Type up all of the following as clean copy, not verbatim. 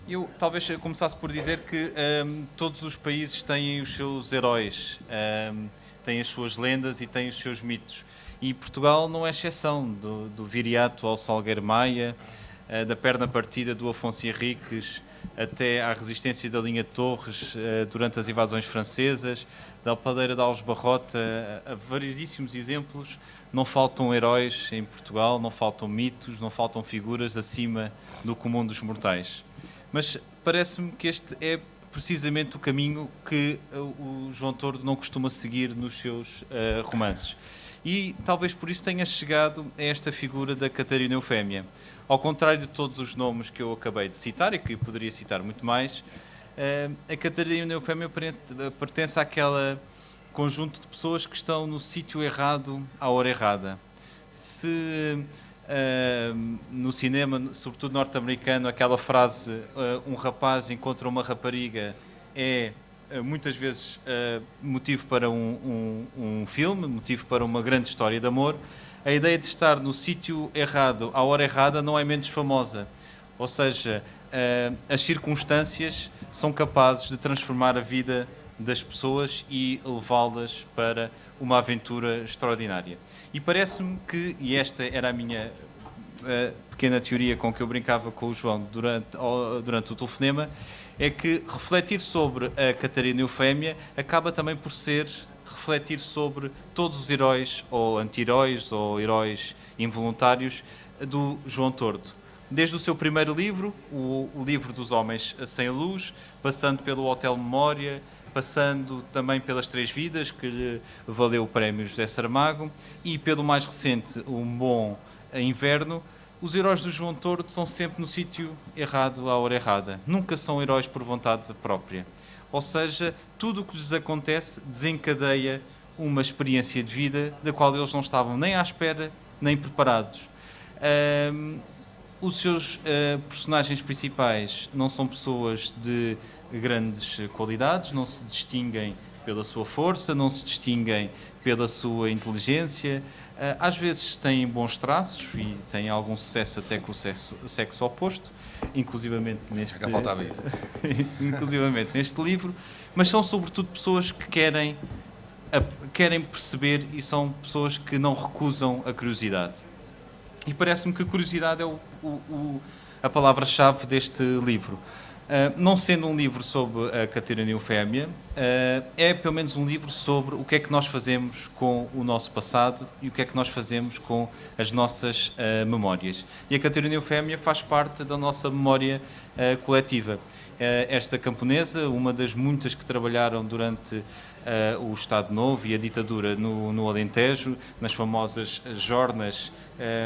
Eu talvez começasse por dizer que todos os países têm os seus heróis, têm as suas lendas e têm os seus mitos. E Portugal não é exceção, do Viriato ao Salgueiro Maia, da perna partida do Afonso Henriques até à resistência da linha de Torres durante as invasões francesas, da Alpadeira de Alves Barrota, a variedíssimos exemplos. Não faltam heróis em Portugal, não faltam mitos, não faltam figuras acima do comum dos mortais. Mas parece-me que este é precisamente o caminho que o João Tordo não costuma seguir nos seus romances. E talvez por isso tenha chegado a esta figura da Catarina Eufémia. Ao contrário de todos os nomes que eu acabei de citar, e que poderia citar muito mais, a Catarina Eufémia pertence àquela conjunto de pessoas que estão no sítio errado à hora errada. Se no cinema, sobretudo norte-americano, aquela frase um rapaz encontra uma rapariga é muitas vezes motivo para um filme, motivo para uma grande história de amor. A ideia de estar no sítio errado à hora errada não é menos famosa. Ou seja, as circunstâncias são capazes de transformar a vida das pessoas e levá-las para uma aventura extraordinária. E parece-me que, e esta era a minha pequena teoria com que eu brincava com o João durante o telefonema, é que refletir sobre a Catarina Eufémia acaba também por ser refletir sobre todos os heróis, ou anti-heróis, ou heróis involuntários do João Tordo. Desde o seu primeiro livro, o livro dos Homens Sem Luz, passando pelo Hotel Memória, passando também pelas Três Vidas, que lhe valeu o prémio José Saramago, e pelo mais recente, Um Bom Inverno, os heróis do João Tordo estão sempre no sítio errado à hora errada. Nunca são heróis por vontade própria. Ou seja, tudo o que lhes acontece desencadeia uma experiência de vida da qual eles não estavam nem à espera, nem preparados. Os seus personagens principais não são pessoas de grandes qualidades, não se distinguem pela sua força, não se distinguem pela sua inteligência. Às vezes têm bons traços e têm algum sucesso até com o sexo oposto, inclusivamente neste, Já faltava isso. inclusivamente neste livro, mas são sobretudo pessoas que querem perceber e são pessoas que não recusam a curiosidade. E parece-me que a curiosidade é a palavra-chave deste livro. Não sendo um livro sobre a Catarina Eufémia, é pelo menos um livro sobre o que é que nós fazemos com o nosso passado e o que é que nós fazemos com as nossas memórias. E a Catarina Eufémia faz parte da nossa memória coletiva. Esta camponesa, uma das muitas que trabalharam durante o Estado Novo e a ditadura no Alentejo, nas famosas jornas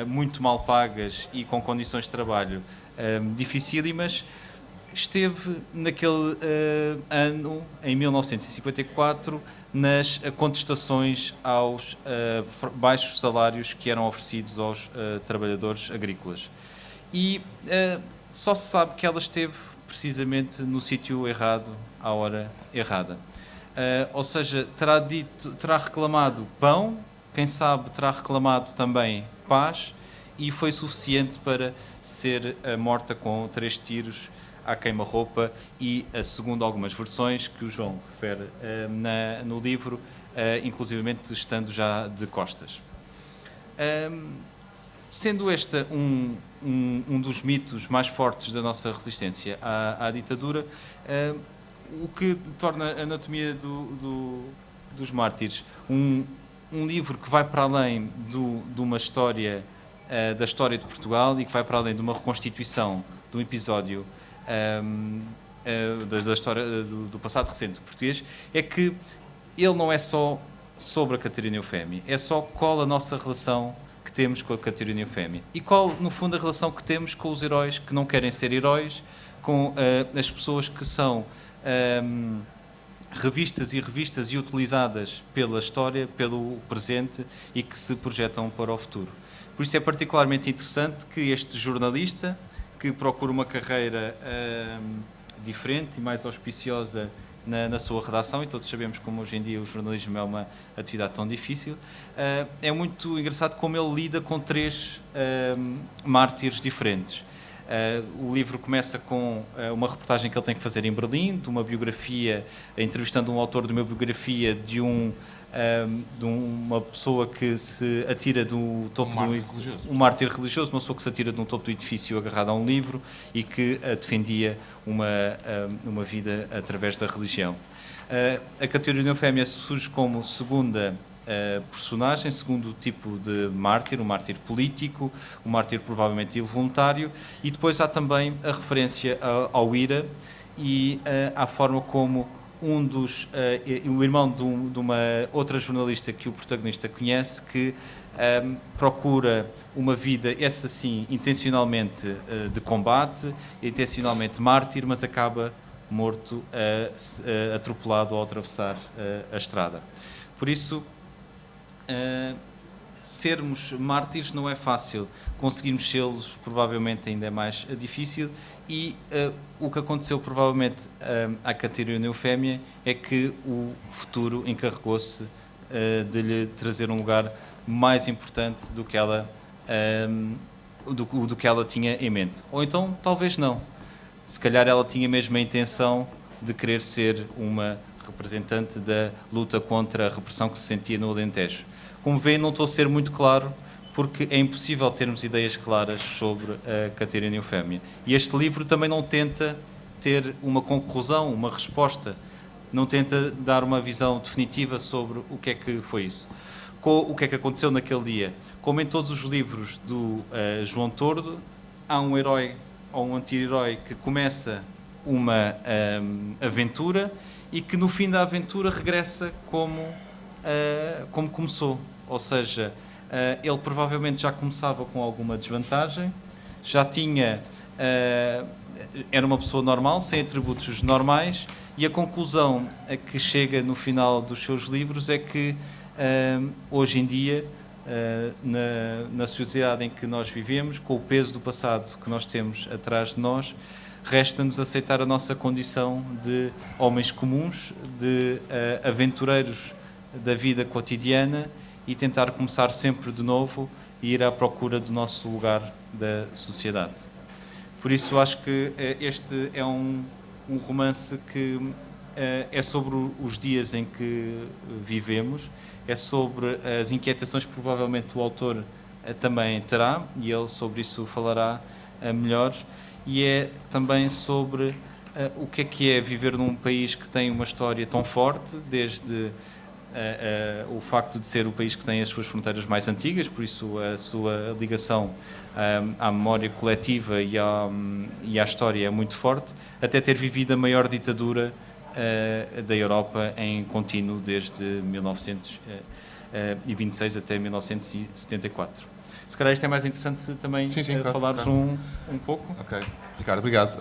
muito mal pagas e com condições de trabalho dificílimas, esteve naquele ano, em 1954, nas contestações aos baixos salários que eram oferecidos aos trabalhadores agrícolas. E só se sabe que ela esteve precisamente no sítio errado, à hora errada. Ou seja, terá reclamado pão, quem sabe terá reclamado também paz, e foi suficiente para ser morta com 3 tiros à queima-roupa e, segundo algumas versões que o João refere no livro, inclusivamente estando já de costas. Sendo este um dos mitos mais fortes da nossa resistência à ditadura, o que torna a Anatomia dos Mártires um livro que vai para além de uma história, da história de Portugal, e que vai para além de uma reconstituição de um episódio da história do passado recente português, é que ele não é só sobre a Catarina Eufémia, é só qual a nossa relação que temos com a Catarina Eufémia e qual, no fundo, a relação que temos com os heróis que não querem ser heróis, com as pessoas que são revistas e utilizadas pela história, pelo presente, e que se projetam para o futuro. Por isso é particularmente interessante que este jornalista, que procura uma carreira diferente e mais auspiciosa na sua redação, e todos sabemos como hoje em dia o jornalismo é uma atividade tão difícil, é muito engraçado como ele lida com 3 mártires diferentes. O livro começa com uma reportagem que ele tem que fazer em Berlim, de uma biografia, entrevistando um autor de uma biografia de uma pessoa que se atira do topo um mártir religioso, uma pessoa que se atira de um topo do edifício agarrado a um livro e que defendia uma vida através da religião. A Catarina Eufémia surge como segunda personagem, segundo tipo de mártir, um mártir político, um mártir provavelmente involuntário, e depois há também a referência ao IRA e à forma como o irmão de uma outra jornalista que o protagonista conhece, que procura uma vida, essa sim, intencionalmente de combate, intencionalmente mártir, mas acaba morto, atropelado ao atravessar a estrada. Por isso, sermos mártires não é fácil, conseguirmos sê-los provavelmente ainda é mais difícil, e o que aconteceu provavelmente à Catarina Eufémia é que o futuro encarregou-se de lhe trazer um lugar mais importante do que ela tinha em mente. Ou então, talvez não. Se calhar ela tinha mesmo a intenção de querer ser uma representante da luta contra a repressão que se sentia no Alentejo. Como vêem, não estou a ser muito claro, porque é impossível termos ideias claras sobre a Catarina Eufémia. E este livro também não tenta ter uma conclusão, uma resposta, não tenta dar uma visão definitiva sobre o que é que foi isso. O que é que aconteceu naquele dia. Como em todos os livros do João Tordo, há um herói ou um anti-herói que começa uma aventura e que no fim da aventura regressa como começou. Ou seja, ele provavelmente já começava com alguma desvantagem, já tinha... era uma pessoa normal, sem atributos normais, e a conclusão a que chega no final dos seus livros é que hoje em dia, na sociedade em que nós vivemos, com o peso do passado que nós temos atrás de nós, resta-nos aceitar a nossa condição de homens comuns, de aventureiros da vida cotidiana, e tentar começar sempre de novo e ir à procura do nosso lugar da sociedade. Por isso acho que este é um romance que é sobre os dias em que vivemos, é sobre as inquietações que provavelmente o autor também terá, e ele sobre isso falará melhor, e é também sobre o que é viver num país que tem uma história tão forte, desde o facto de ser o país que tem as suas fronteiras mais antigas, por isso a sua ligação à memória coletiva e à história é muito forte, até ter vivido a maior ditadura da Europa em contínuo desde 1926 até 1974. Se calhar isto é mais interessante se também falares um pouco. Ok. Ricardo, obrigado.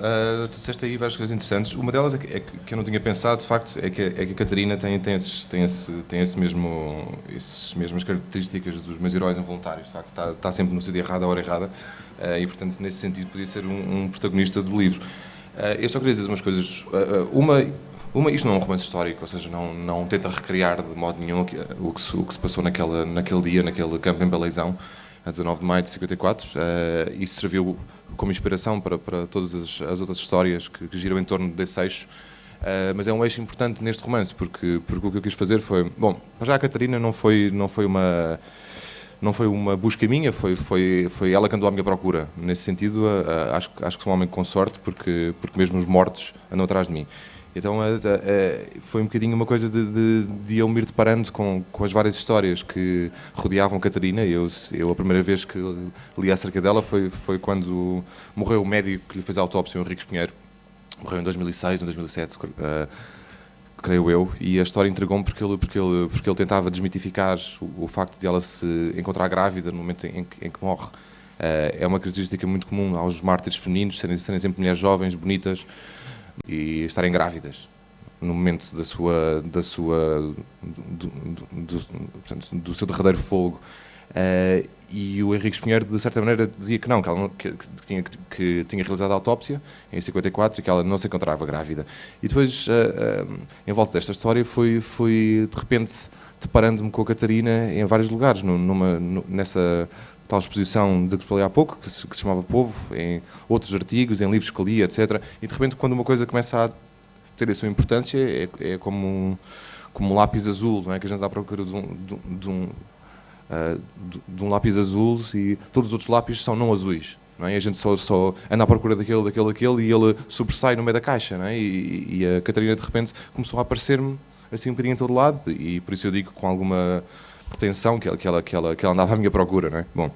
Tu disseste aí várias coisas interessantes. Uma delas é que eu não tinha pensado, de facto, é que a Catarina tem essas mesmas características dos meus heróis involuntários. De facto, está sempre no sítio errado, à hora errada, e, portanto, nesse sentido, podia ser um protagonista do livro. Eu só queria dizer umas coisas. Isto não é um romance histórico, ou seja, não tenta recriar de modo nenhum o que se passou naquele dia, naquele campo em Baleizão, a 19 de maio de 54. Isso serviu como inspiração para todas as outras histórias que giram em torno desse eixo. Mas é um eixo importante neste romance, porque o que eu quis fazer foi... Bom, já a Catarina não foi uma busca minha, foi ela que andou à minha procura. Nesse sentido, acho que sou um homem com sorte, porque mesmo os mortos andam atrás de mim. Então foi um bocadinho uma coisa de eu me ir deparando com as várias histórias que rodeavam Catarina. Eu a primeira vez que li acerca dela foi quando morreu o médico que lhe fez a autópsia, o Henriques Pinheiro. Morreu em 2006, em 2007, creio eu, e a história entregou-me porque ele tentava desmitificar o facto de ela se encontrar grávida no momento em que morre. É uma característica muito comum aos mártires femininos, serem sempre mulheres jovens, bonitas, e estarem grávidas no momento do seu derradeiro fôlego. E o Henriques Pinheiro, de certa maneira, dizia que não, que tinha realizado a autópsia em 54 e que ela não se encontrava grávida. E depois, em volta desta história, fui de repente deparando-me com a Catarina em vários lugares, tal exposição de que falei há pouco, que se chamava Povo, em outros artigos, em livros que li, etc. E de repente, quando uma coisa começa a ter a sua importância, é como um lápis azul, não é? Que a gente está à procura de um lápis azul e todos os outros lápis são não azuis. Não é? E a gente só anda à procura daquele e ele sobressai no meio da caixa. Não é? E a Catarina, de repente, começou a aparecer-me assim um bocadinho em todo lado, e por isso eu digo com alguma pretensão que ela andava à minha procura. Não é? Bom,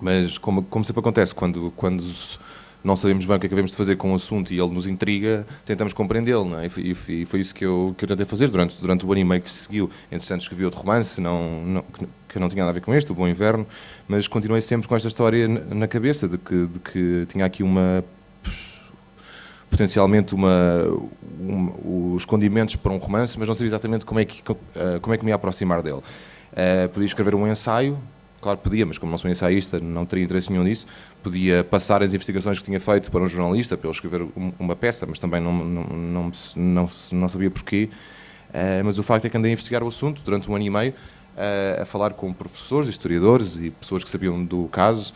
mas como sempre acontece, quando não sabemos bem o que é que devemos de fazer com o assunto e ele nos intriga, tentamos compreendê-lo, não é? E foi isso que eu tentei fazer durante o ano e meio que seguiu. Entretanto, escrevi outro romance, que não tinha nada a ver com este, O Bom Inverno, mas continuei sempre com esta história na cabeça, de que tinha aqui potencialmente os condimentos para um romance, mas não sabia exatamente como é que me ia aproximar dele. Podia escrever um ensaio. Claro, podia, mas como não sou ensaísta, não teria interesse nenhum nisso. Podia passar as investigações que tinha feito para um jornalista, para ele escrever uma peça, mas também não sabia porquê. Mas o facto é que andei a investigar o assunto durante um ano e meio, a falar com professores, historiadores e pessoas que sabiam do caso.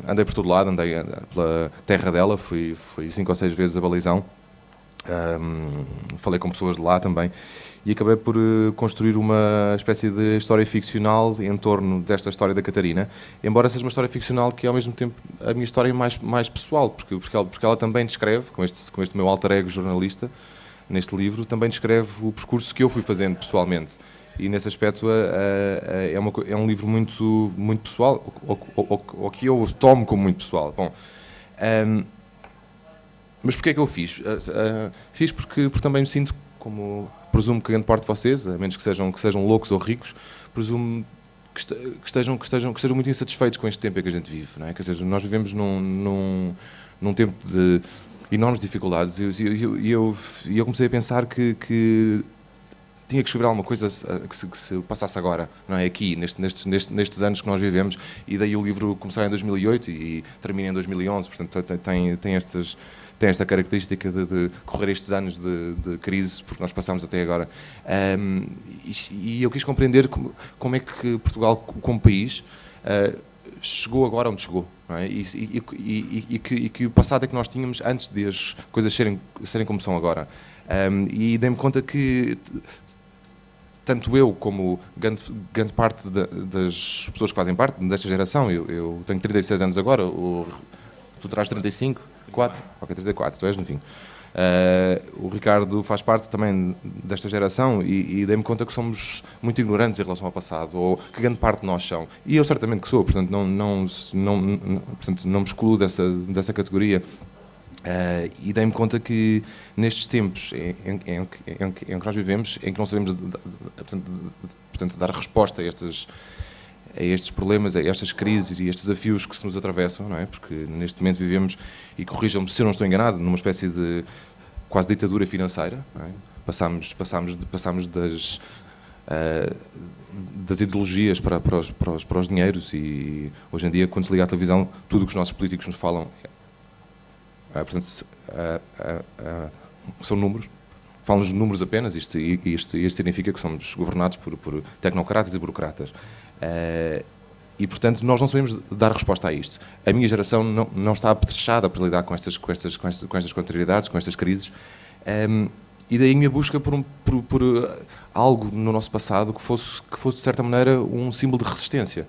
Andei por todo lado, andei pela terra dela, fui 5 ou 6 vezes a Balizão. Falei com pessoas de lá também. E acabei por construir uma espécie de história ficcional em torno desta história da Catarina, embora seja uma história ficcional que é ao mesmo tempo a minha história mais pessoal, porque ela também descreve, com este meu alter ego jornalista, neste livro, também descreve o percurso que eu fui fazendo pessoalmente. E nesse aspecto é um livro muito pessoal, ou que eu tomo como muito pessoal. Bom, mas porquê é que eu fiz? Fiz porque também me sinto, como presumo que grande parte de vocês, a menos que sejam loucos ou ricos, presumo que estejam muito insatisfeitos com este tempo em que a gente vive, não é? Quer dizer, nós vivemos num tempo de enormes dificuldades e eu comecei a pensar que tinha que escrever alguma coisa que se passasse agora, não é? Aqui, nestes anos que nós vivemos, e daí o livro começar em 2008 e termina em 2011, portanto tem esta característica de correr estes anos de crise, porque nós passamos até agora. E eu quis compreender como é que Portugal, como país, chegou agora onde chegou, não é? E que passado é que nós tínhamos antes de as coisas serem como são agora. E dei-me conta que tanto eu como grande parte das pessoas que fazem parte desta geração, eu tenho 36 anos agora, tu terás 35? 4? Ok, 34, tu és novinho. O Ricardo faz parte também desta geração e dei-me conta que somos muito ignorantes em relação ao passado, ou que grande parte de nós são. E eu certamente que sou, portanto não me excluo dessa categoria. E dei-me conta que nestes tempos em que nós vivemos, em que não sabemos dar resposta a estes problemas, a estas crises e estes desafios que se nos atravessam, não é? Porque neste momento vivemos, e corrijam-me se eu não estou enganado, numa espécie de quase ditadura financeira, não é? Passámos das ideologias para os dinheiros, e hoje em dia, quando se liga à televisão, tudo o que os nossos políticos nos falam são números, falam-nos de números apenas. Isto significa que somos governados por tecnocratas e burocratas. E, portanto, nós não sabemos dar resposta a isto. A minha geração não está apetrechada para lidar com estas contrariedades, com estas crises. E daí a minha busca por algo no nosso passado que fosse, de certa maneira, um símbolo de resistência.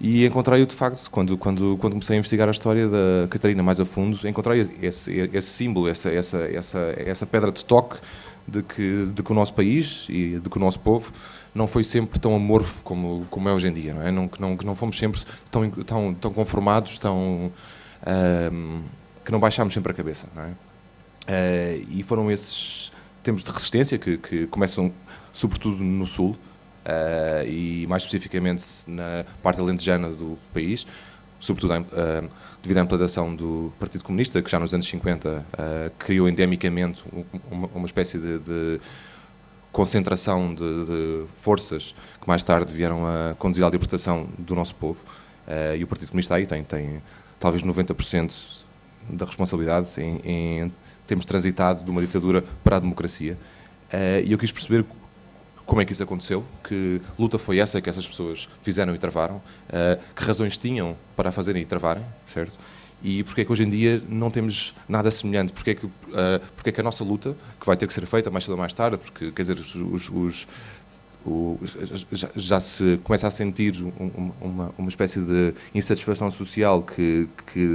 E encontrei-o, de facto, quando comecei a investigar a história da Catarina mais a fundo, encontrei esse símbolo, essa pedra de toque de que o nosso país e de que o nosso povo não foi sempre tão amorfo como é hoje em dia, não é? Que não fomos sempre tão conformados, que não baixámos sempre a cabeça, não é? E foram esses tempos de resistência que começam sobretudo no Sul, e mais especificamente na parte alentejana do país, sobretudo devido à implantação do Partido Comunista, que já nos anos 50 criou endemicamente uma espécie de concentração de forças que mais tarde vieram a conduzir à libertação do nosso povo. E o Partido Comunista aí tem talvez 90% da responsabilidade em termos transitado de uma ditadura para a democracia. E eu quis perceber como é que isso aconteceu, que luta foi essa que essas pessoas fizeram e travaram, que razões tinham para a fazerem e travarem, certo? E porque é que hoje em dia não temos nada semelhante, porque é que a nossa luta, que vai ter que ser feita mais cedo ou mais tarde, porque, quer dizer, já se começa a sentir uma espécie de insatisfação social que,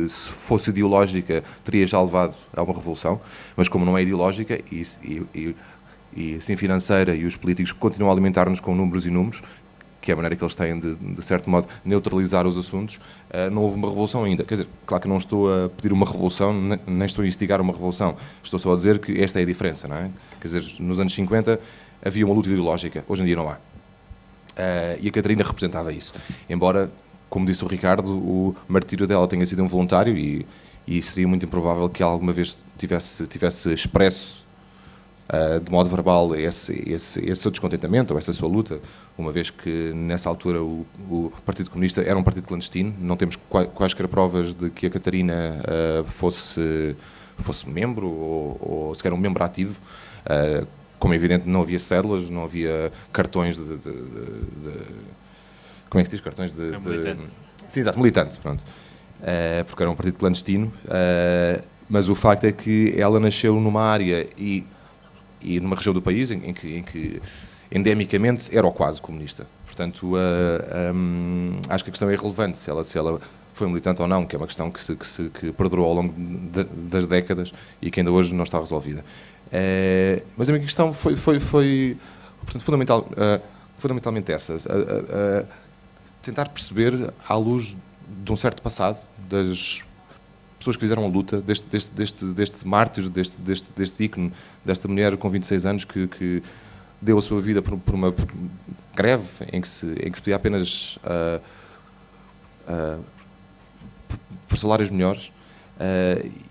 se fosse ideológica, teria já levado a uma revolução, mas como não é ideológica e sim financeira, e os políticos continuam a alimentar-nos com números e números, que é a maneira que eles têm de certo modo, neutralizar os assuntos, não houve uma revolução ainda. Quer dizer, claro que não estou a pedir uma revolução, nem estou a instigar uma revolução. Estou só a dizer que esta é a diferença, não é? Quer dizer, nos anos 50 havia uma luta ideológica, hoje em dia não há. E a Catarina representava isso. Embora, como disse o Ricardo, o martírio dela tenha sido um voluntário e seria muito improvável que alguma vez tivesse expresso de modo verbal esse seu descontentamento ou essa sua luta, uma vez que nessa altura o Partido Comunista era um partido clandestino, não temos quaisquer provas de que a Catarina fosse membro ou sequer um membro ativo. Como é evidente, não havia cédulas, não havia cartões de como é que se diz? Cartões de militante. Sim, exato, militante, pronto. Porque era um partido clandestino, mas o facto é que ela nasceu numa área e numa região do país em que endemicamente era ou quase comunista. Portanto, acho que a questão é irrelevante se ela foi militante ou não, que é uma questão que perdurou ao longo das décadas e que ainda hoje não está resolvida. Mas a minha questão foi portanto, fundamentalmente essa. Tentar perceber, à luz de um certo passado, das pessoas que fizeram a luta, deste mártir, deste ícone, desta mulher com 26 anos que deu a sua vida por uma greve em que se pedia apenas por salários melhores,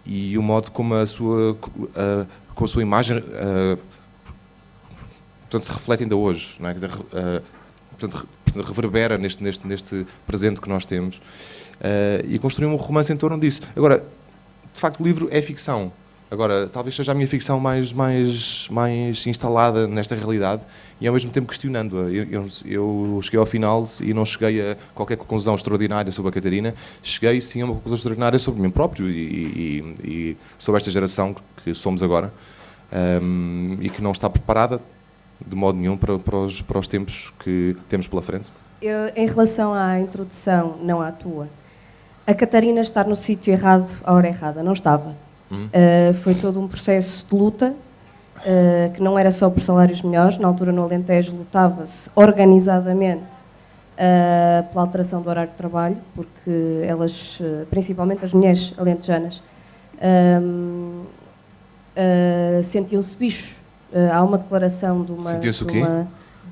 e o modo como a sua imagem portanto, se reflete ainda hoje, não é? Quer dizer, portanto, reverbera neste presente que nós temos, e construir um romance em torno disso. Agora, de facto, o livro é ficção. Agora, talvez seja a minha ficção mais instalada nesta realidade e ao mesmo tempo questionando-a. Eu cheguei ao final e não cheguei a qualquer conclusão extraordinária sobre a Catarina, cheguei sim a uma conclusão extraordinária sobre mim próprio e sobre esta geração que somos agora, e que não está preparada de modo nenhum para os tempos que temos pela frente. Em relação à introdução, não à tua, a Catarina estar no sítio errado à hora errada, não estava. Foi todo um processo de luta, que não era só por salários melhores. Na altura, no Alentejo, lutava-se organizadamente pela alteração do horário de trabalho, porque elas, principalmente as mulheres alentejanas, sentiam-se bichos. Há uma declaração de uma... Sentiam-se o quê?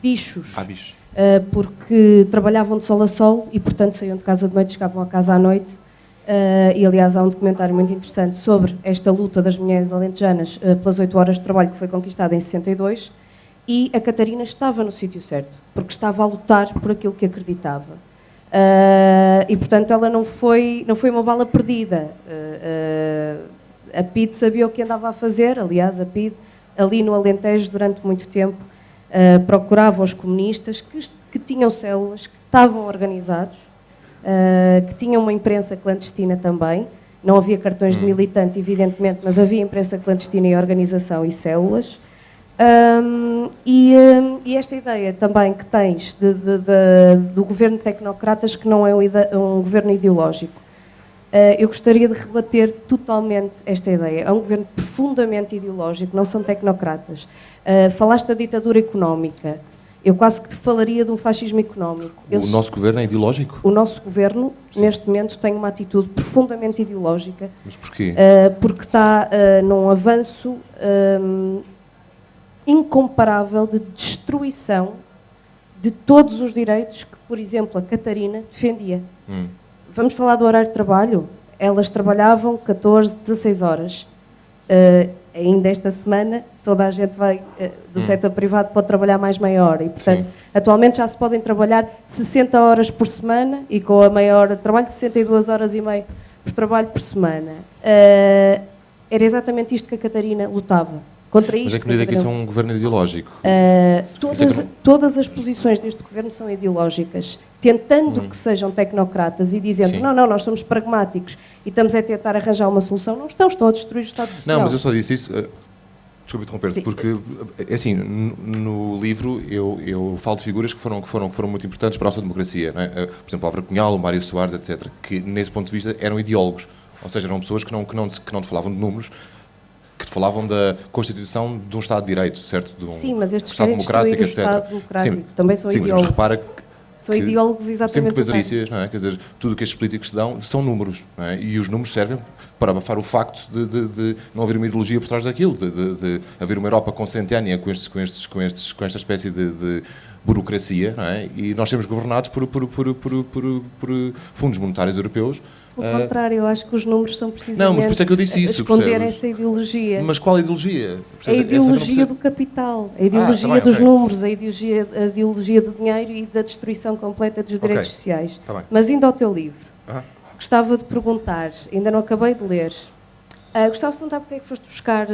Bichos. Bichos. Porque trabalhavam de sol a sol e, portanto, saíam de casa de noite, chegavam a casa à noite. E, aliás, há um documentário muito interessante sobre esta luta das mulheres alentejanas pelas 8 horas de trabalho, que foi conquistada em 62, e a Catarina estava no sítio certo, porque estava a lutar por aquilo que acreditava. E, portanto, ela não foi uma bala perdida. A PIDE sabia o que andava a fazer. Aliás, a PIDE, ali no Alentejo, durante muito tempo, procurava os comunistas que tinham células, que estavam organizados, que tinham uma imprensa clandestina também. Não havia cartões de militante, evidentemente, mas havia imprensa clandestina e organização e células. E esta ideia também que tens do governo de tecnocratas, que não é um governo ideológico. Eu gostaria de rebater totalmente esta ideia. É um governo profundamente ideológico, não são tecnocratas. Falaste da ditadura económica. Eu quase que te falaria de um fascismo económico. O nosso governo é ideológico? O nosso governo, sim, neste momento, tem uma atitude profundamente ideológica. Mas porquê? Porque está num avanço incomparável de destruição de todos os direitos que, por exemplo, a Catarina defendia. Vamos falar do horário de trabalho. Elas trabalhavam 14, 16 horas. Ainda esta semana, toda a gente do setor privado pode trabalhar mais meia hora. E, portanto, atualmente já se podem trabalhar 60 horas por semana e com a meia hora de trabalho, 62 horas e meia por trabalho por semana. Era exatamente isto que a Catarina lutava contra isto. Mas é que medida que isso é um governo ideológico? Todas as posições deste governo são ideológicas, tentando que sejam tecnocratas e dizendo, não, nós somos pragmáticos e estamos a tentar arranjar uma solução. Não estão a destruir o Estado Social. Não, mas eu só disse isso... Desculpe interromper-te, porque, assim, no livro eu falo de figuras que foram muito importantes para a nossa democracia, não é? Por exemplo, Álvaro Cunhal, o Mário Soares, etc., que, nesse ponto de vista, eram ideólogos, ou seja, eram pessoas que não te falavam de números, que te falavam da constituição de um Estado de Direito, certo? Sim, mas estes querem destruir o Estado democrático, sim, também são ideólogos. Mas repara são ideólogos exatamente. Sempre que vês arícias, não é? Quer dizer, tudo o que estes políticos dão são números, não é? E os números servem para abafar o facto de não haver uma ideologia por trás daquilo, de haver uma Europa consentânea com esta espécie de burocracia, não é? E nós sermos governados por fundos monetários europeus. Pelo contrário, eu acho que os números são precisamente não, mas por isso é que eu disse isso, esconderem essa ideologia. Mas qual ideologia? A ideologia do capital, a ideologia dos números, a ideologia do dinheiro e da destruição completa dos direitos sociais. Mas indo ao teu livro, gostava de perguntar, ainda não acabei de ler, gostava de perguntar porque é que foste buscar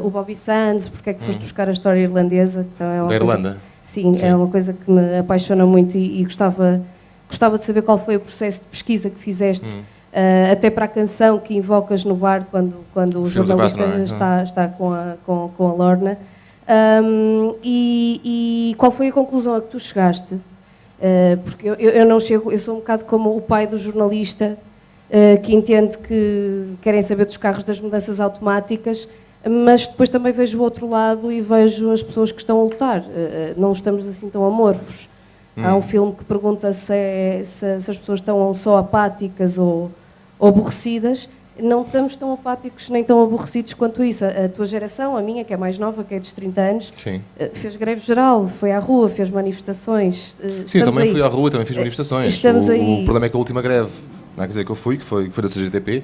o Bobby Sands, porque é que foste buscar a história irlandesa. Então é uma da Irlanda? Sim, é uma coisa que me apaixona muito e gostava de saber qual foi o processo de pesquisa que fizeste, até para a canção que invocas no bar quando o jornalista está com a Lorna. E qual foi a conclusão a que tu chegaste? Porque eu não chego, eu sou um bocado como o pai do jornalista que entende que querem saber dos carros das mudanças automáticas, mas depois também vejo o outro lado e vejo as pessoas que estão a lutar. Não estamos assim tão amorfos. Há um filme que pergunta se as pessoas estão só apáticas ou aborrecidas. Não estamos tão apáticos nem tão aborrecidos quanto isso. A tua geração, a minha, que é mais nova, que é dos 30 anos, fez greve geral, foi à rua, fez manifestações. Sim, eu também fui à rua, também fiz manifestações. Estamos aí. O problema é que a última greve, não é, quer dizer, que eu fui, que foi da CGTP,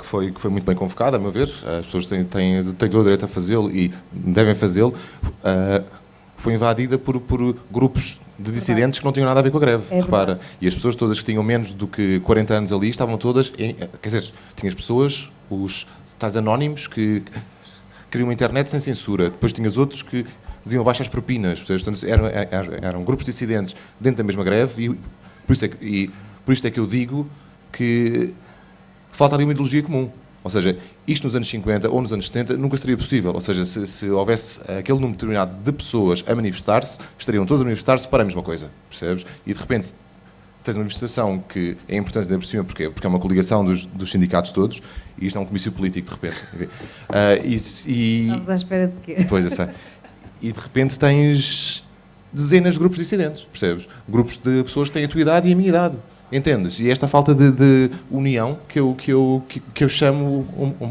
que foi muito bem convocada, a meu ver. As pessoas têm todo o direito a fazê-lo e devem fazê-lo. Foi invadida por grupos de dissidentes que não tinham nada a ver com a greve, repara. E as pessoas todas que tinham menos do que 40 anos ali estavam todas, quer dizer, tinhas pessoas, os tais anónimos, que queriam uma internet sem censura. Depois tinhas outros que diziam baixas propinas. Portanto, eram grupos dissidentes dentro da mesma greve e por isto é que eu digo que falta ali uma ideologia comum. Ou seja, isto nos anos 50 ou nos anos 70 nunca seria possível. Ou seja, se houvesse aquele número determinado de pessoas a manifestar-se, estariam todos a manifestar-se para a mesma coisa, percebes? E de repente tens uma manifestação que é importante ainda por cima, porque é uma coligação dos sindicatos todos, e isto é um comício político, de repente. Estamos à espera de quê? Pois, eu sei. E de repente tens dezenas de grupos dissidentes, percebes? Grupos de pessoas que têm a tua idade e a minha idade. Entendes? E esta falta de união que eu chamo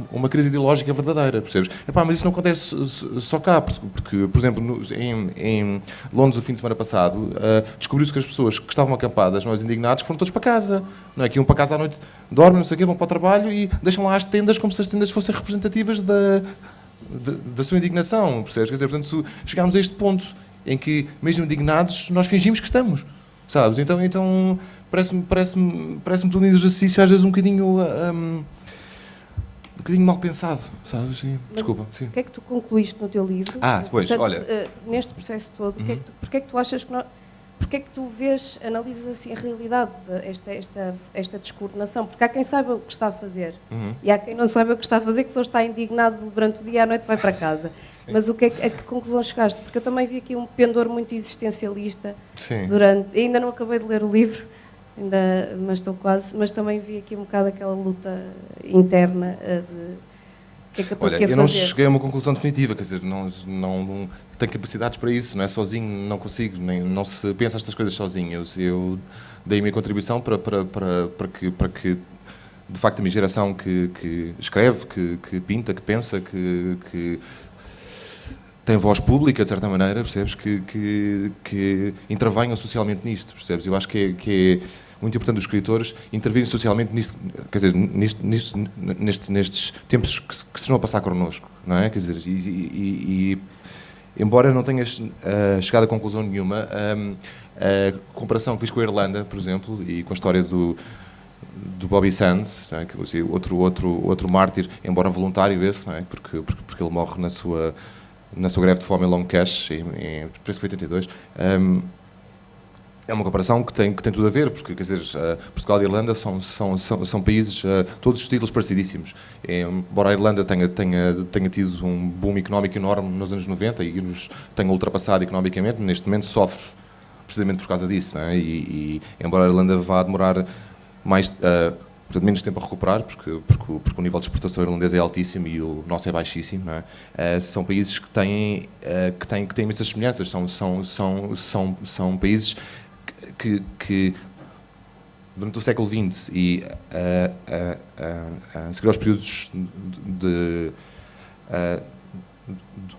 uma crise ideológica verdadeira, percebes? Mas isso não acontece só cá, porque por exemplo, em Londres, o fim de semana passado, descobriu-se que as pessoas que estavam acampadas, nós indignados, foram todos para casa. Não é? Que iam para casa à noite, dormem, não sei o quê, vão para o trabalho e deixam lá as tendas como se as tendas fossem representativas da sua indignação, percebes? Quer dizer, portanto, chegámos a este ponto em que, mesmo indignados, nós fingimos que estamos. Sabes? Então parece-me todo um exercício às vezes um bocadinho mal pensado, sabes? Sim. Desculpa. Sim. O que é que tu concluíste no teu livro? Pois, portanto, olha... neste processo todo, porque é que tu achas que porque é que tu analisas assim a realidade esta descoordenação? Porque há quem saiba o que está a fazer e há quem não saiba o que está a fazer, que só está indignado durante o dia e à noite vai para casa. Sim. Mas a que conclusão chegaste? Porque eu também vi aqui um pendor muito existencialista. Sim. Ainda não acabei de ler o livro, mas estou quase, mas também vi aqui um bocado aquela luta interna de o que é que eu estou aqui a fazer. Eu não cheguei a uma conclusão definitiva, quer dizer, não tenho capacidades para isso, não é? Sozinho não consigo, não se pensa estas coisas sozinho. Eu dei a minha contribuição para que de facto a minha geração que escreve, que pinta, que pensa, que tem voz pública, de certa maneira, percebes? Que intervenham socialmente nisto, percebes? Eu acho que é muito importante os escritores intervirem socialmente nisto, quer dizer, nestes tempos que se estão a passar connosco, não é? Quer dizer, e embora não tenha chegado a conclusão nenhuma, a comparação que fiz com a Irlanda, por exemplo, e com a história do Bobby Sands, não é? Que, assim, outro mártir, embora voluntário esse, não é? Porque ele morre na sua greve de fome em Long Cash, parece que foi 82. É uma comparação que tem tudo a ver, porque, quer dizer, Portugal e a Irlanda são países, todos os estilos parecidíssimos. Embora a Irlanda tenha tido um boom económico enorme nos anos 90 e nos tenha ultrapassado economicamente, neste momento sofre precisamente por causa disso, não é? E embora a Irlanda vá demorar menos tempo a recuperar, porque o nível de exportação irlandesa é altíssimo e o nosso é baixíssimo, não é? São países que têm imensas semelhanças, são países que durante o século XX e a seguir aos períodos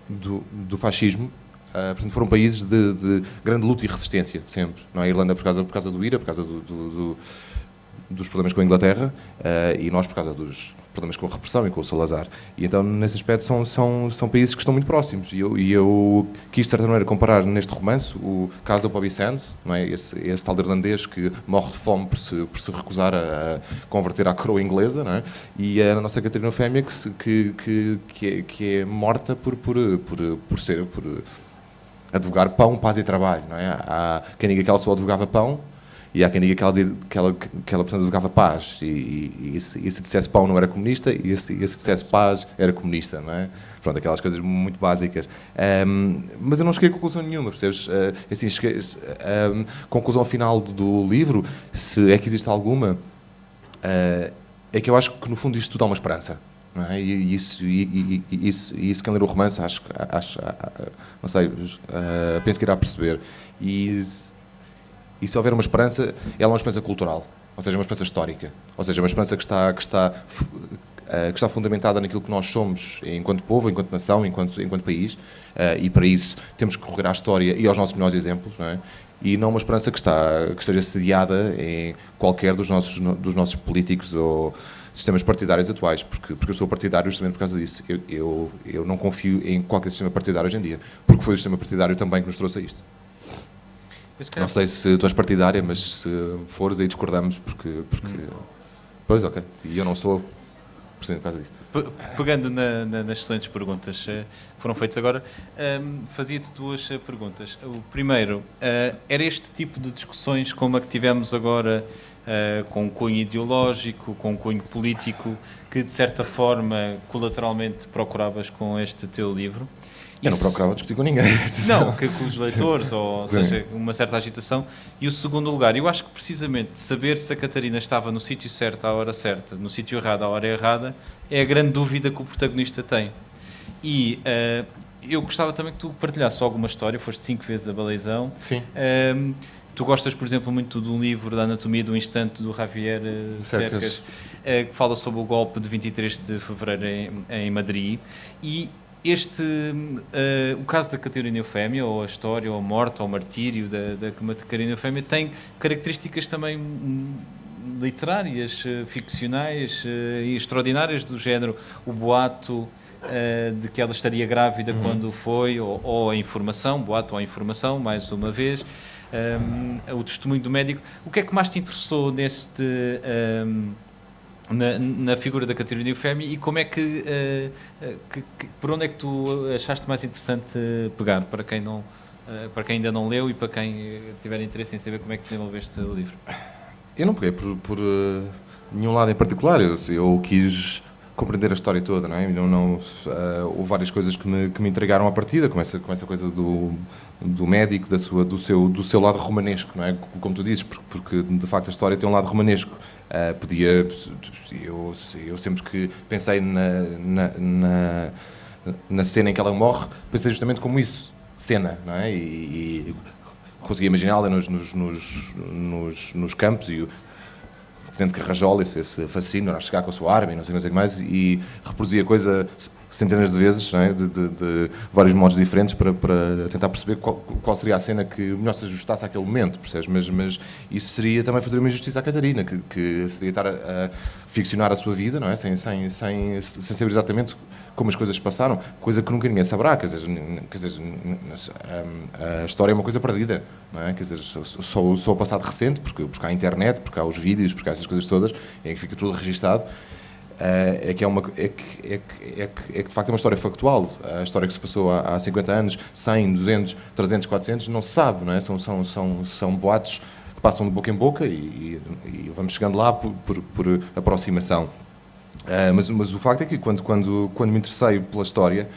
do fascismo, portanto, foram países de grande luta e resistência, sempre. Não é? A Irlanda por causa do IRA, por causa dos problemas com a Inglaterra, e nós por causa dos problemas com a repressão e com o Salazar. E então, nesse aspecto, são países que estão muito próximos. E eu quis, de certa maneira, comparar neste romance o caso do Bobby Sands, não é? Esse tal irlandês que morre de fome por se recusar a converter à coroa inglesa, não é? E a nossa Catarina Eufémia que é morta por advogar pão, paz e trabalho, não é? Há quem diga que ela só advogava pão, e há quem diga que ela portanto, advogava paz, e se dissesse pão não era comunista, e se dissesse paz era comunista, não é? Pronto, aquelas coisas muito básicas. Mas eu não cheguei a conclusão nenhuma, percebes? Assim, conclusão final do livro, se é que existe alguma, é que eu acho que no fundo isto tudo dá uma esperança. Não é? E isso quem ler o romance, não sei, penso que irá perceber. E se houver uma esperança, ela é uma esperança cultural, ou seja, uma esperança histórica, ou seja, uma esperança que está fundamentada naquilo que nós somos enquanto povo, enquanto nação, enquanto país, e para isso temos que recorrer à história e aos nossos melhores exemplos, não é? E não uma esperança que esteja sediada em qualquer dos nossos políticos ou sistemas partidários atuais, porque eu sou partidário justamente por causa disso. Eu não confio em qualquer sistema partidário hoje em dia, porque foi o sistema partidário também que nos trouxe a isto. Não sei se tu és partidária, mas se fores aí discordamos, porque... Pois, ok. E eu não sou, por causa disso. Pegando nas excelentes perguntas que foram feitas agora, fazia-te duas perguntas. O primeiro, era este tipo de discussões como a que tivemos agora, com um cunho ideológico, com um cunho político, que de certa forma, colateralmente, procuravas com este teu livro? Eu não procurava discutir com ninguém. Não, com os leitores, ou seja, uma certa agitação. E o segundo lugar, eu acho que precisamente saber se a Catarina estava no sítio certo à hora certa, no sítio errado à hora errada, é a grande dúvida que o protagonista tem. E eu gostava também que tu partilhasses alguma história, foste 5 vezes a Baleizão. Sim. Tu gostas, por exemplo, muito do livro da Anatomia do Instante, do Javier Cercas, que fala sobre o golpe de 23 de fevereiro em Madrid. E o caso da Catarina Eufémia, ou a história, ou a morte, ou o martírio da Catarina Eufémia, tem características também literárias, ficcionais e extraordinárias, do género o boato de que ela estaria grávida quando foi, ou a informação, boato ou a informação, mais uma vez, o testemunho do médico. O que é que mais te interessou na figura da Catarina Eufémia, e como é por onde é que tu achaste mais interessante pegar, para quem ainda não leu e para quem tiver interesse em saber como é que desenvolveste o livro? Eu não peguei por nenhum lado em particular, eu quis compreender a história toda, não é? Houve várias coisas que me intrigaram à partida, como essa coisa do médico, do seu lado romanesco, não é? Como tu dizes, porque de facto a história tem um lado romanesco. Eu sempre que pensei na cena em que ela morre, pensei justamente como isso, cena, não é? E consegui imaginá-la nos campos, e o Tenente Carrajola, esse fascínio a chegar com a sua arma e não sei o que mais, e reproduzia a coisa centenas de vezes, não é? De vários modos diferentes para tentar perceber qual seria a cena que melhor se ajustasse àquele momento, percebes? Mas isso seria também fazer uma injustiça à Catarina, que seria estar a ficcionar a sua vida, não é? Sem saber exatamente como as coisas passaram, coisa que nunca ninguém saberá, quer dizer, a história é uma coisa perdida, não é? Quer dizer, só o passado recente, porque há a internet, porque há os vídeos, porque há essas coisas todas, em que fica tudo registado, é que de facto é uma história factual. A história que se passou há 50 anos, 100, 200, 300, 400, não se sabe, não é? São boatos que passam de boca em boca e vamos chegando lá por aproximação. Mas o facto é que quando me interessei pela história,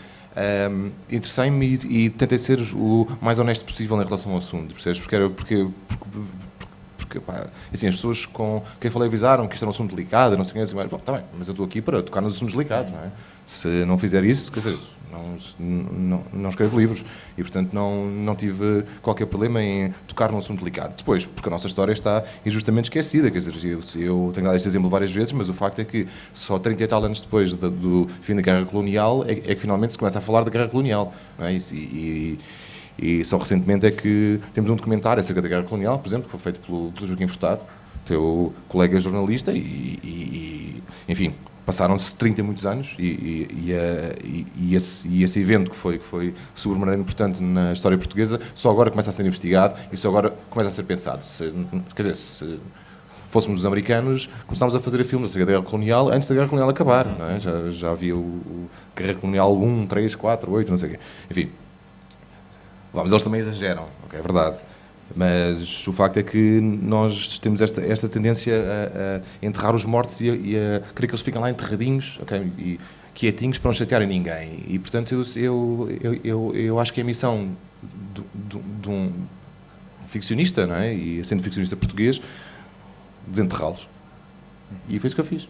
interessei-me e tentei ser o mais honesto possível em relação ao assunto, percebes? Porque pá, assim, as pessoas com quem falei avisaram que isto era um assunto delicado, não sei quem, assim, bom, tá bem, mas eu estou aqui para tocar nos assuntos delicados, não é? Se não fizer isso, quer dizer, não escrevo livros e, portanto, não tive qualquer problema em tocar num assunto delicado. Depois, porque a nossa história está injustamente esquecida, quer dizer, eu tenho dado este exemplo várias vezes, mas o facto é que só 30 e tal anos depois do fim da Guerra Colonial é que finalmente se começa a falar da Guerra Colonial, não é? E só recentemente é que temos um documentário acerca da Guerra Colonial, por exemplo, que foi feito pelo Joaquim Furtado, teu colega jornalista, enfim, passaram-se 30 e muitos anos e esse evento que foi sobremaneiro importante na história portuguesa só agora começa a ser investigado e só agora começa a ser pensado. Quer dizer, se fôssemos os americanos, começámos a fazer filmes acerca da Guerra Colonial antes da Guerra Colonial acabar, não é? Já havia o Guerra Colonial 1, 3, 4, 8, não sei o quê. Enfim. Mas eles também exageram, okay, é verdade. Mas o facto é que nós temos esta tendência a enterrar os mortos e a querer que eles fiquem lá enterradinhos, okay, e quietinhos para não chatearem ninguém. E, portanto, eu acho que é a missão de um ficcionista, não é? E sendo ficcionista português, desenterrá-los. E foi isso que eu fiz.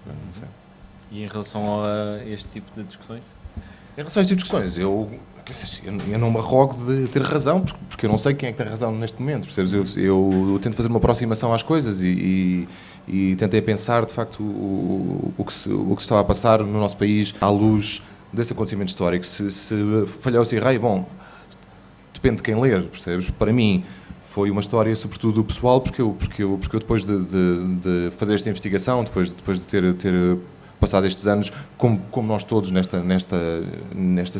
Não sei. E em relação a este tipo de discussões? Em relação a este tipo de discussões, eu não me arrogo de ter razão, porque eu não sei quem é que tem razão neste momento, percebes? Eu tento fazer uma aproximação às coisas e tentei pensar, de facto, o que se estava a passar no nosso país à luz desse acontecimento histórico. Se falhou ou se errei, bom, depende de quem ler, percebes? Para mim, foi uma história, sobretudo, pessoal, porque eu depois de fazer esta investigação, depois de ter passado estes anos, como nós todos nesta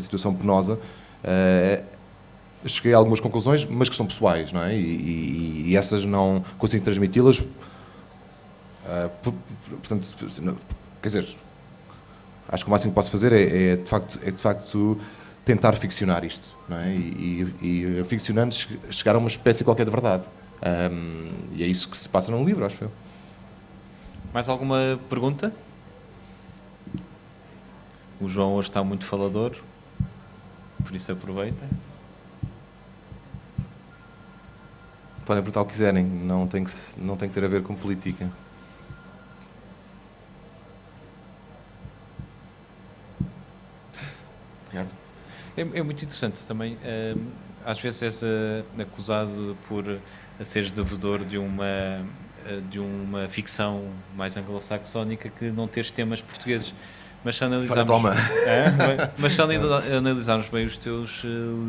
situação penosa, cheguei a algumas conclusões, mas que são pessoais, não é? E essas não consigo transmiti-las. Portanto, quer dizer, acho que o máximo que posso fazer é de facto tentar ficcionar isto, não é? E ficcionando chegar a uma espécie qualquer de verdade. E é isso que se passa num livro, acho eu. Mais alguma pergunta? O João hoje está muito falador, por isso aproveita. Podem perguntar o que quiserem, não tem que ter a ver com política. É muito interessante também. Às vezes és acusado por seres devedor de uma ficção mais anglo-saxónica que não teres temas portugueses. Mas se analisarmos bem os teus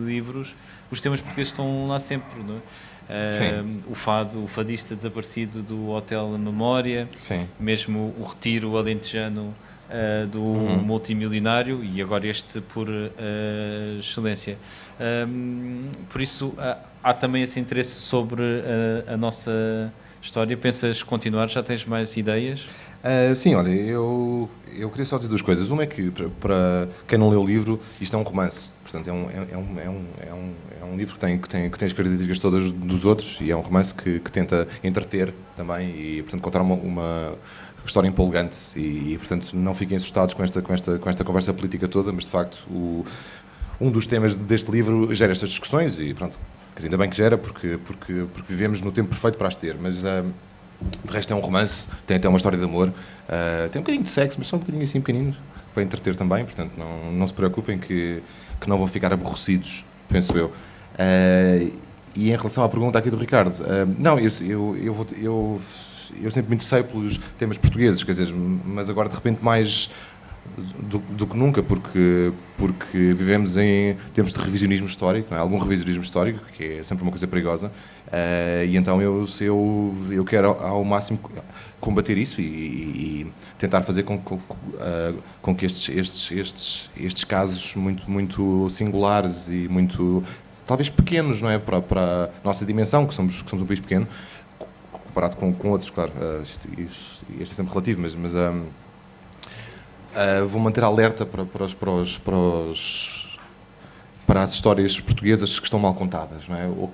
livros, os temas portugueses estão lá sempre, não é? O fadista desaparecido do Hotel Memória, sim, mesmo o retiro alentejano do multimilionário e agora este por excelência. Por isso há também esse interesse sobre a nossa história. Pensas continuar? Já tens mais ideias? Sim, olha, eu queria só dizer duas coisas. Uma é que, para quem não leu o livro, isto é um romance. Portanto, é um livro que tem as características todas dos outros e é um romance que tenta entreter também e, portanto, contar uma história empolgante e, portanto, não fiquem assustados com esta conversa política toda, mas, de facto, um dos temas deste livro gera estas discussões e, pronto, ainda bem que gera, porque vivemos no tempo perfeito para as ter, mas... de resto é um romance, tem até uma história de amor, tem um bocadinho de sexo, mas só um bocadinho assim pequenino, para entreter também, portanto não se preocupem que não vão ficar aborrecidos, penso eu. E em relação à pergunta aqui do Ricardo, não, eu sempre me interessei pelos temas portugueses, quer dizer, mas agora de repente mais do que nunca, porque vivemos em tempos de revisionismo histórico, não é? Algum revisionismo histórico, que é sempre uma coisa perigosa, e então eu quero ao máximo combater isso e tentar fazer com que estes casos muito singulares e muito, talvez pequenos, não é? Para a nossa dimensão, que somos um país pequeno, comparado com outros, claro, isto é sempre relativo, mas vou manter alerta para as histórias portuguesas que estão mal contadas, não é? Ou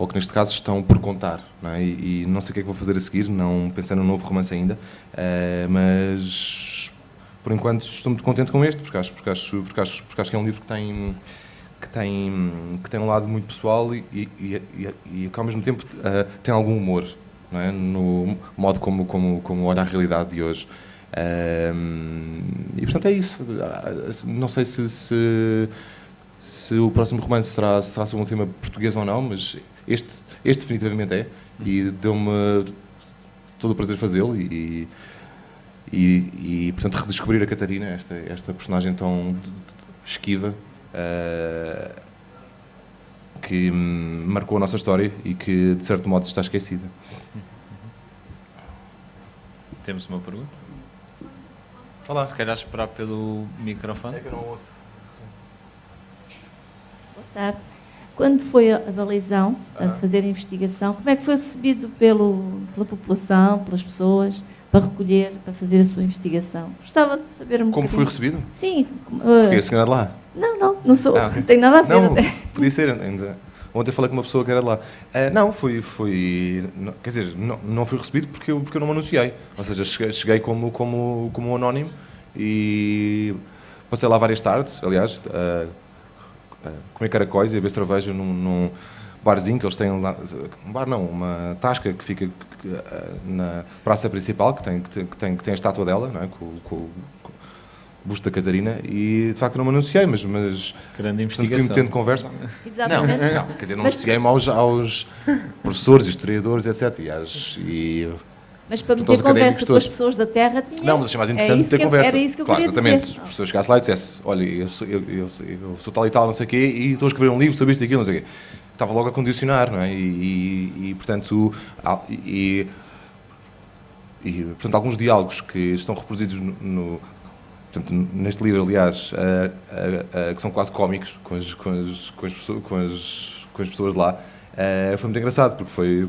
que neste caso estão por contar, não é? E não sei o que é que vou fazer a seguir, não pensei num novo romance ainda, mas por enquanto estou muito contente com este, porque acho que é um livro que tem um lado muito pessoal e que ao mesmo tempo tem algum humor, não é? No modo como olha a realidade de hoje. E portanto é isso. Não sei se o próximo romance será sobre um tema português ou não, mas este definitivamente é, e deu-me todo o prazer fazê-lo e portanto redescobrir a Catarina, esta personagem tão esquiva, que marcou a nossa história e que de certo modo está esquecida. Temos uma pergunta? Olá. Se calhar esperar pelo microfone. É que eu não ouço. Boa tarde. Quando foi a balizão, portanto, fazer a investigação, como é que foi recebido pela população, pelas pessoas, para recolher, para fazer a sua investigação? Gostava de saber um Como bocadinho. foi recebido? Sim. Porque a senhora de lá? Não sou. Ah, okay. Não tenho nada a ver. Não, até. podia ser ainda. Ontem falei com uma pessoa que era de lá. Não, quer dizer, não fui recebido porque eu não me anunciei. Ou seja, cheguei como anónimo e passei lá várias tardes, aliás, comer caracóis e a beber cerveja num barzinho que eles têm lá. Um bar não, uma tasca que fica na praça principal, que tem a estátua dela, não é? Com o busto da Catarina, e de facto não me anunciei, mas Grande portanto, investigação. fui metendo conversa. Exatamente. Não, quer dizer, não anunciei-me aos professores, historiadores, etc. Mas para Portanto, aos meter conversa académicos com as todos. pessoas da Terra tinha. Não, mas achei mais interessante ter conversa. Era isso que eu claro, queria exatamente. dizer. Se o professor chegasse lá e dissesse: olha, eu sou tal e tal, não sei o quê, e estou a escrever um livro sobre isto e aquilo, não sei o quê. Estava logo a condicionar, não é? Portanto, portanto, alguns diálogos que estão reproduzidos portanto, neste livro, aliás, que são quase cómicos com as pessoas de lá, foi muito engraçado, porque foi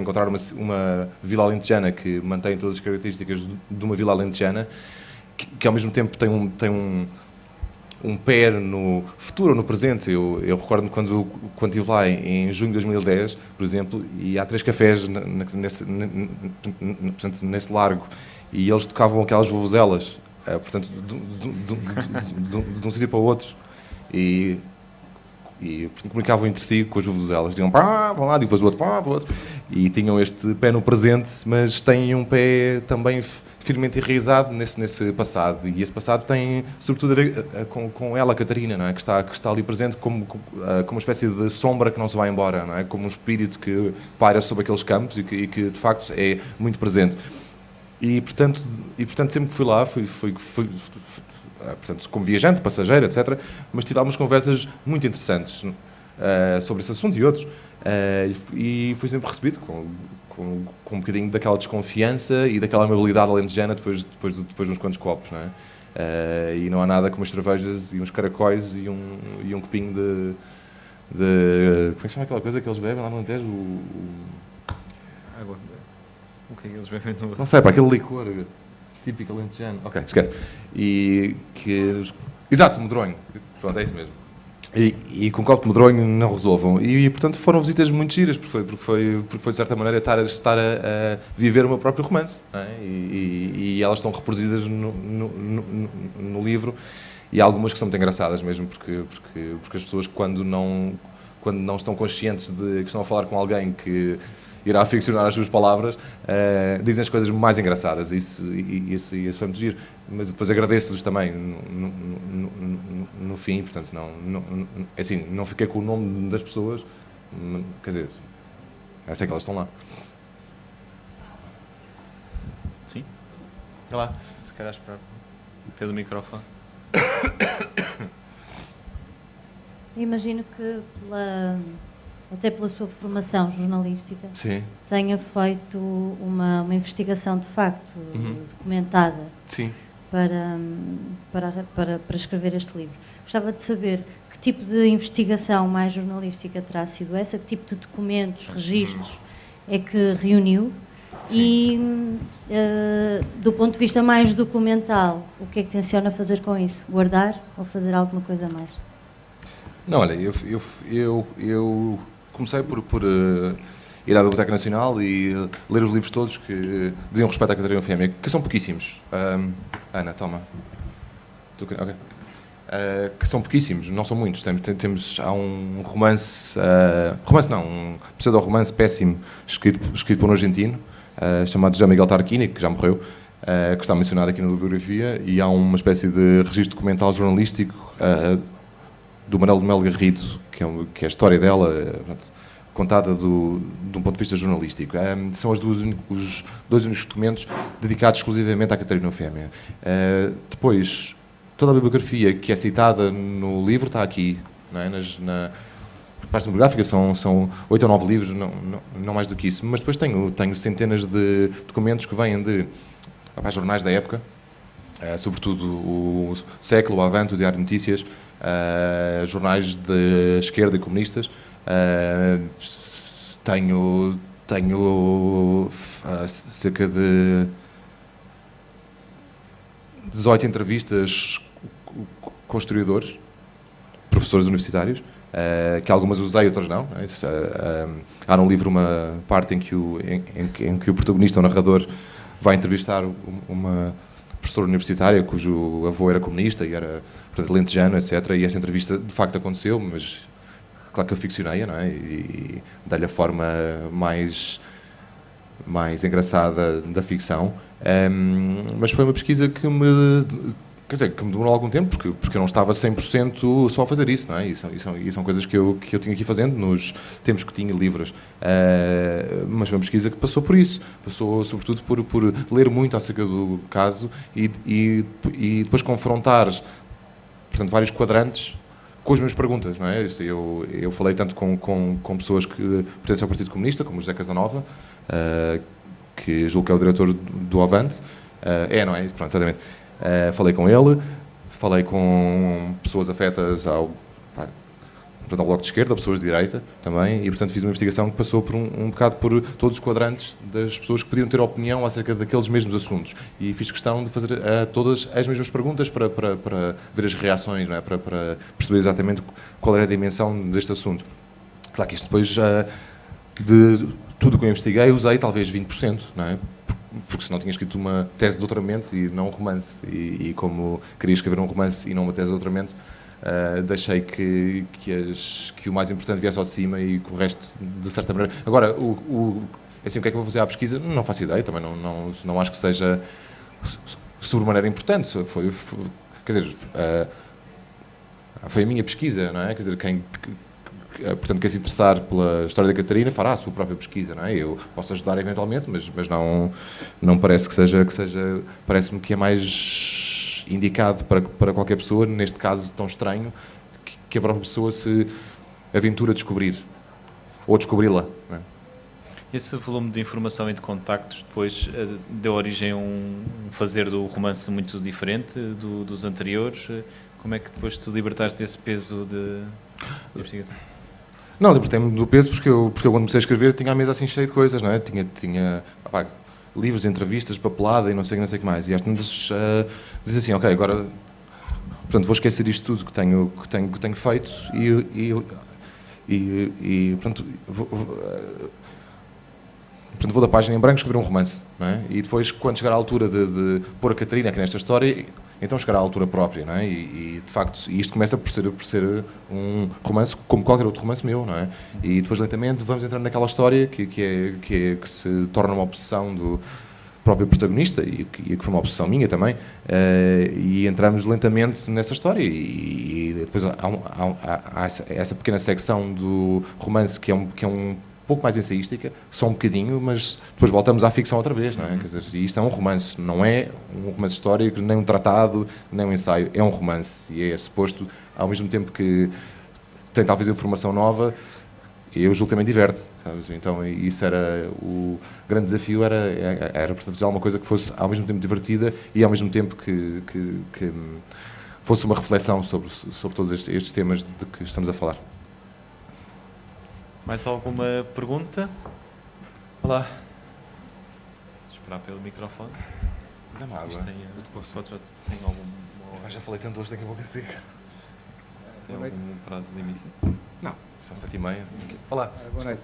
encontrar uma vila alentejana que mantém todas as características de uma vila alentejana, que ao mesmo tempo tem um pé no futuro ou no presente. Eu recordo-me quando estive lá em junho de 2010, por exemplo, e há 3 cafés nesse largo, e eles tocavam aquelas vuvuzelas, portanto, de um sítio para o outro, e portanto, comunicavam entre si com as vuvuzelas, diziam pá, para um lado e depois o outro pá, para o outro, e tinham este pé no presente, mas têm um pé também firmemente enraizado nesse passado, e esse passado tem sobretudo a ver com ela, Catarina, não é? que está ali presente como uma espécie de sombra que não se vai embora, não é? Como um espírito que paira sobre aqueles campos e que de facto é muito presente. E portanto sempre que fui lá, fui portanto, como viajante, passageiro, etc., mas tive algumas conversas muito interessantes sobre esse assunto e outros, e fui sempre recebido com um bocadinho daquela desconfiança e daquela amabilidade alentejana depois de uns quantos copos, não é? E não há nada como as cervejas e uns caracóis e um copinho de como é que se chama aquela coisa que eles bebem lá no Alentejo? Água. O que é que eles bebem no... Não sei, para aquele licor típico alentejano. Ok, esquece. Exato, medronho. Pronto, é isso mesmo. E com um copo de medronho não resolvam. E portanto foram visitas muito giras, porque foi de certa maneira estar a viver o meu próprio romance. Não é? E elas estão reproduzidas no livro, e há algumas que são muito engraçadas mesmo, porque as pessoas quando não estão conscientes de que estão a falar com alguém que irá ficcionar as suas palavras, dizem as coisas mais engraçadas, e isso foi muito giro. Mas depois agradeço-lhes também no fim, portanto, assim, não fiquei com o nome das pessoas, quer dizer, sei que elas estão lá. Sim? Vai lá. Se calhar esperar pelo microfone. Imagino que até pela sua formação jornalística Sim. tenha feito uma investigação de facto documentada Sim. para escrever este livro. Gostava de saber que tipo de investigação mais jornalística terá sido essa, que tipo de documentos, registros é que reuniu. Sim. E do ponto de vista mais documental, o que é que tenciona fazer com isso? Guardar ou fazer alguma coisa a mais? Não, olha, eu comecei por ir à Biblioteca Nacional e ler os livros todos que diziam respeito à Catarina Fêmea, que são pouquíssimos. Ana, toma. Ok. Que são pouquíssimos, não são muitos. Há um romance, um pseudo-romance péssimo, escrito por um argentino, chamado José Miguel Tarquini, que já morreu, que está mencionado aqui na bibliografia, e há uma espécie de registro documental jornalístico do Manuel de Melo Garrido, que é a história dela, contada de um ponto de vista jornalístico. São os dois únicos documentos dedicados exclusivamente à Catarina Fêmea. Depois, toda a bibliografia que é citada no livro está aqui, não é? Na página bibliográfica são 8 ou 9 livros, não mais do que isso. Mas depois tenho centenas de documentos que vêm de jornais da época, sobretudo o Século, o Avante, o Diário de Notícias, jornais de esquerda e comunistas. Tenho cerca de 18 entrevistas com historiadores, professores universitários, que algumas usei, outras não. Há no livro uma parte em que o protagonista, o narrador, vai entrevistar uma professora universitária cujo avô era comunista e era, portanto, lentejano, etc. E essa entrevista de facto aconteceu, mas claro que eu ficcionei-a, não é? E dei-lhe a forma mais engraçada da ficção. Mas foi uma pesquisa que me demorou algum tempo, porque eu não estava 100% só a fazer isso, não é? E são coisas que eu tinha que ir fazendo nos tempos que tinha livres. Mas foi uma pesquisa que passou por isso. Passou, sobretudo, por ler muito acerca do caso e depois confrontar, portanto, vários quadrantes com as minhas perguntas, não é? Eu falei tanto com pessoas que pertencem ao Partido Comunista, como o José Casanova, que julgo que é o diretor do Avante. Não é? Pronto, exatamente. Falei com ele, falei com pessoas afetas ao Bloco de Esquerda, pessoas de direita também, e portanto fiz uma investigação que passou por um bocado por todos os quadrantes das pessoas que podiam ter opinião acerca daqueles mesmos assuntos, e fiz questão de fazer todas as mesmas perguntas para ver as reações, não é? Para perceber exatamente qual era a dimensão deste assunto. Claro que isto depois, de tudo o que eu investiguei, usei talvez 20%, não é? Porque senão tinha escrito uma tese de doutoramento e não um romance, e como queria escrever um romance e não uma tese de doutoramento, deixei que o mais importante viesse ao de cima e que o resto, de certa maneira... Agora, assim, o que é que eu vou fazer à pesquisa? Não faço ideia, também não acho que seja sobremaneira importante. Quer dizer, foi a minha pesquisa, não é? Quer dizer, portanto, quem se interessar pela história da Catarina fará a sua própria pesquisa, não é? Eu posso ajudar eventualmente, mas não parece que seja... Parece-me que é mais indicado para qualquer pessoa, neste caso tão estranho, que a própria pessoa se aventura a descobrir, ou descobri-la, não é? Esse volume de informação e de contactos depois deu origem a um fazer do romance muito diferente dos anteriores. Como é que depois te libertaste desse peso de investigação? Não, libertei-me do peso porque eu quando comecei a escrever tinha a mesa assim cheia de coisas, não é? Tinha livros, entrevistas, papelada e não sei o que mais. E às vezes diz assim, ok, agora portanto, vou esquecer isto tudo que tenho feito e portanto, vou da página em branco escrever um romance, não é? E depois, quando chegar à altura de pôr a Catarina aqui nesta história, então chegará à altura própria, não é? E de facto, isto começa por ser um romance como qualquer outro romance meu, não é? E depois, lentamente, vamos entrando naquela história que se torna uma obsessão do próprio protagonista e que foi uma obsessão minha também, e entramos lentamente nessa história e depois há essa pequena secção do romance que é um pouco mais ensaística, só um bocadinho, mas depois voltamos à ficção outra vez, não é? Quer dizer, e isto é um romance, não é um romance histórico, nem um tratado, nem um ensaio, é um romance, e é suposto, ao mesmo tempo que tem talvez informação nova, eu julgo que também diverte, sabes? Então isso era o grande desafio, era portanto, fazer alguma coisa que fosse ao mesmo tempo divertida e ao mesmo tempo que fosse uma reflexão sobre todos estes temas de que estamos a falar. Mais alguma pergunta? Olá. Esperar pelo microfone. Dá-me água. Isto tem algum... Já falei tanto hoje, tenho que me acontecer. Tem algum prazo limite? Não, são 7h30. Olá. Boa noite.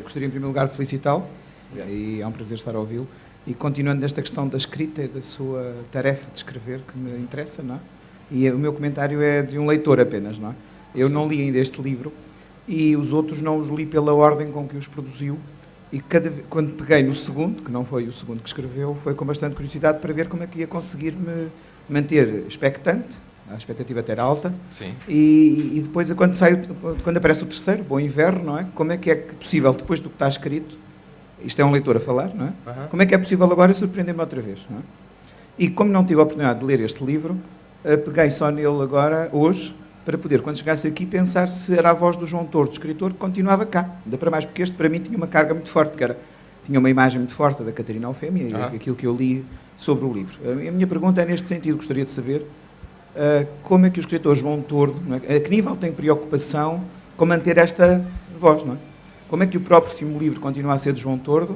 Gostaria, em primeiro lugar, de felicitá-lo, e é um prazer estar a ouvi-lo. E continuando nesta questão da escrita e da sua tarefa de escrever, que me interessa, não é? E o meu comentário é de um leitor apenas, não é? Eu não li ainda este livro e os outros não os li pela ordem com que os produziu. E quando peguei no segundo, que não foi o segundo que escreveu, foi com bastante curiosidade para ver como é que ia conseguir me manter expectante. A expectativa até era alta. Sim. E depois, quando aparece o terceiro, Bom Inverno, não é? Como é que é possível, depois do que está escrito, isto é um leitor a falar, não é? Como é que é possível agora surpreender-me outra vez, não é? E como não tive a oportunidade de ler este livro, peguei só nele agora, hoje, para poder, quando chegasse aqui, pensar se era a voz do João Tordo, escritor, que continuava cá. Ainda para mais, porque este, para mim, tinha uma carga muito forte, tinha uma imagem muito forte da Catarina Eufémia, e aquilo que eu li sobre o livro. A minha pergunta é neste sentido, gostaria de saber como é que o escritor João Tordo, não é? A que nível tem preocupação com manter esta voz, não é? Como é que o próximo livro continua a ser de João Tordo,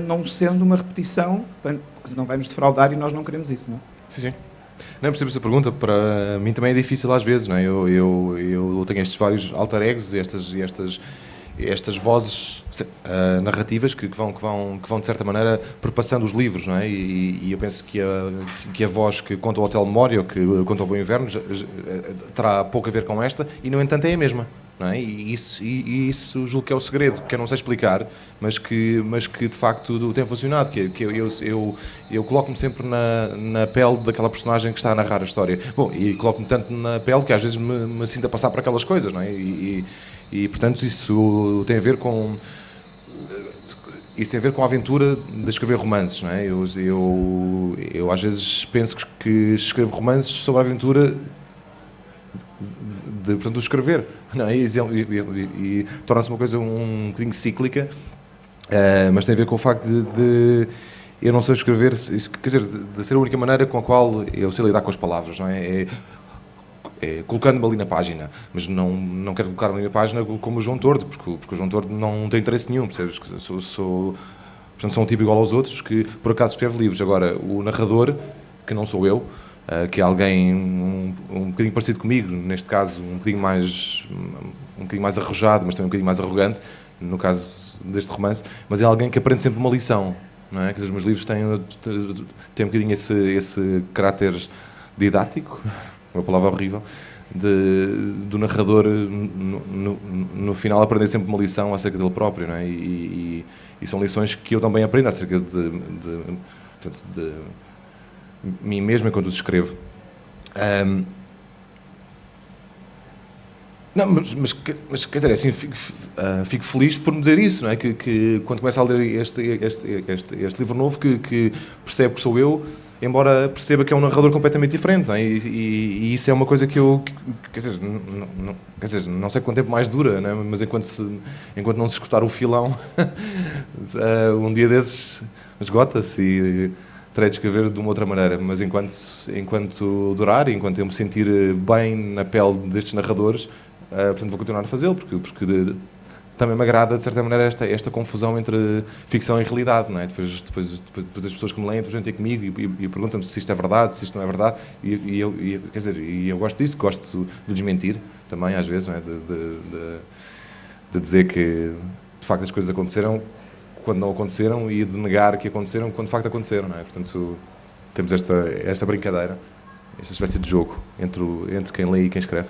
não sendo uma repetição, porque senão vai nos defraudar e nós não queremos isso, não é? Sim, sim. Não percebo essa pergunta, para mim também é difícil às vezes, não é? Eu tenho estes vários alter egos e estas vozes narrativas que vão de certa maneira perpassando os livros, não é? E eu penso que a voz que conta o Hotel Memória ou que conta o Bom Inverno terá pouco a ver com esta e no entanto é a mesma, não é? E isso julgo que é o segredo, que eu não sei explicar, mas que de facto tem funcionado, que eu coloco-me sempre na pele daquela personagem que está a narrar a história. Bom, e coloco-me tanto na pele que às vezes me sinto a passar por aquelas coisas, não é? E portanto isso tem a ver com a aventura de escrever romances, não é? Eu às vezes penso que escrevo romances sobre a aventura portanto, de escrever, não é? E torna-se uma coisa um bocadinho cíclica, mas tem a ver com o facto de eu não sei escrever, quer dizer, de ser a única maneira com a qual eu sei lidar com as palavras, não é? Colocando-me ali na página, mas não quero colocar-me ali na página como o João Tordo, porque o João Tordo não tem interesse nenhum, percebes? Portanto, sou um tipo igual aos outros que, por acaso, escreve livros. Agora, o narrador, que não sou eu, que é alguém um bocadinho parecido comigo, neste caso, um bocadinho mais arrojado, mas também um bocadinho mais arrogante, no caso deste romance, mas é alguém que aprende sempre uma lição, não é? Que os meus livros têm um bocadinho esse caráter didático, uma palavra horrível, do narrador no final aprender sempre uma lição acerca dele próprio, não é? E são lições que eu também aprendo acerca de mim mesmo enquanto os escrevo. Não, mas quer dizer, assim, fico feliz por me dizer isso, não é? Que quando começo a ler este livro novo, que percebe que sou eu, embora perceba que é um narrador completamente diferente, não é? E isso é uma coisa que eu, quer dizer, não sei quanto tempo mais dura, não é? Mas enquanto não se escutar o filão, um dia desses esgota-se e terei de escrever de uma outra maneira, mas enquanto durar, enquanto eu me sentir bem na pele destes narradores, portanto vou continuar a fazê-lo, porque também me agrada, de certa maneira, esta confusão entre ficção e realidade, não é? Depois as pessoas que me leem depois vêm ter comigo e perguntam-me se isto é verdade, se isto não é verdade, e eu gosto disso, gosto de desmentir também, às vezes, não é? De dizer que, de facto, as coisas aconteceram quando não aconteceram e de negar que aconteceram quando, de facto, aconteceram, não é? Portanto, temos esta brincadeira, esta espécie de jogo entre quem lê e quem escreve.